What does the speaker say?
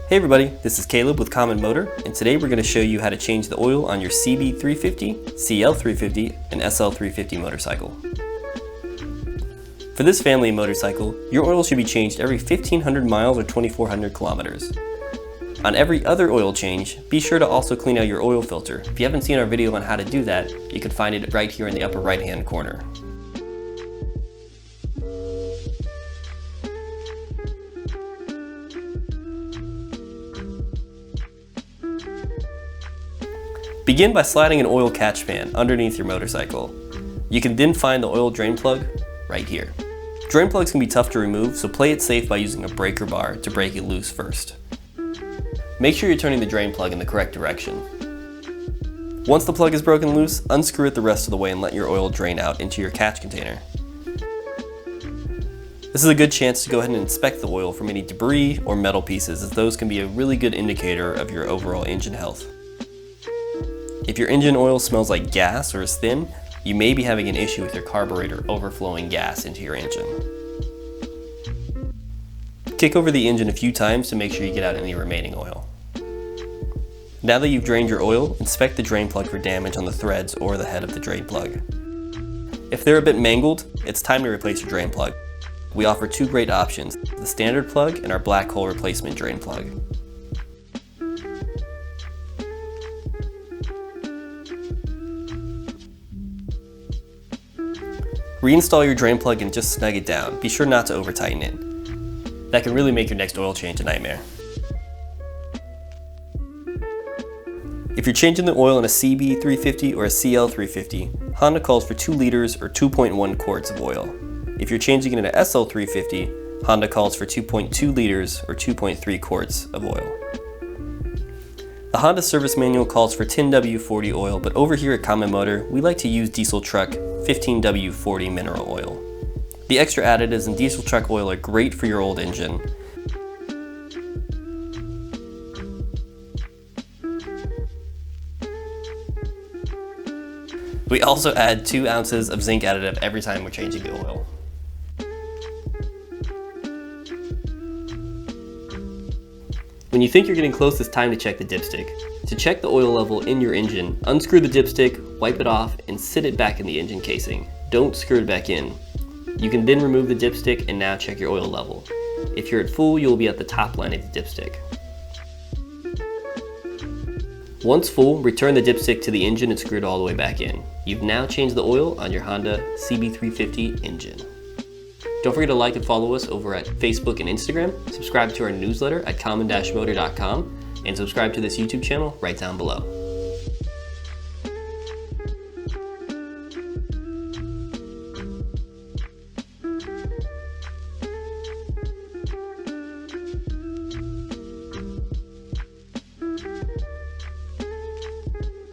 Hey everybody, this is Caleb with Common Motor, and today we're going to show you how to change the oil on your CB350, CL350, and SL350 motorcycle. For this family of motorcycle, your oil should be changed every 1,500 miles or 2,400 kilometers. On every other oil change, be sure to also clean out your oil filter. If you haven't seen our video on how to do that, you can find it right here in the upper right hand corner. Begin by sliding an oil catch pan underneath your motorcycle. You can then find the oil drain plug right here. Drain plugs can be tough to remove, so play it safe by using a breaker bar to break it loose first. Make sure you're turning the drain plug in the correct direction. Once the plug is broken loose, unscrew it the rest of the way and let your oil drain out into your catch container. This is a good chance to go ahead and inspect the oil for any debris or metal pieces, as those can be a really good indicator of your overall engine health. If your engine oil smells like gas or is thin, you may be having an issue with your carburetor overflowing gas into your engine. Kick over the engine a few times to make sure you get out any remaining oil. Now that you've drained your oil, inspect the drain plug for damage on the threads or the head of the drain plug. If they're a bit mangled, it's time to replace your drain plug. We offer two great options, the standard plug and our black hole replacement drain plug. Reinstall your drain plug and just snug it down. Be sure not to over tighten it. That can really make your next oil change a nightmare. If you're changing the oil in a CB350 or a CL350, Honda calls for 2 liters or 2.1 quarts of oil. If you're changing it in an SL350, Honda calls for 2.2 liters or 2.3 quarts of oil. The Honda service manual calls for 10W40 oil, but over here at Common Motor, we like to use diesel truck 15W40 mineral oil. The extra additives in diesel truck oil are great for your old engine. We also add 2 ounces of zinc additive every time we're changing the oil. When you think you're getting close, it's time to check the dipstick. To check the oil level in your engine, unscrew the dipstick, wipe it off, and sit it back in the engine casing. Don't screw it back in. You can then remove the dipstick and now check your oil level. If you're at full, you'll be at the top line of the dipstick. Once full, return the dipstick to the engine and screw it all the way back in. You've now changed the oil on your Honda CB350 engine. Don't forget to like and follow us over at Facebook and Instagram, subscribe to our newsletter at common-motor.com, and subscribe to this YouTube channel right down below.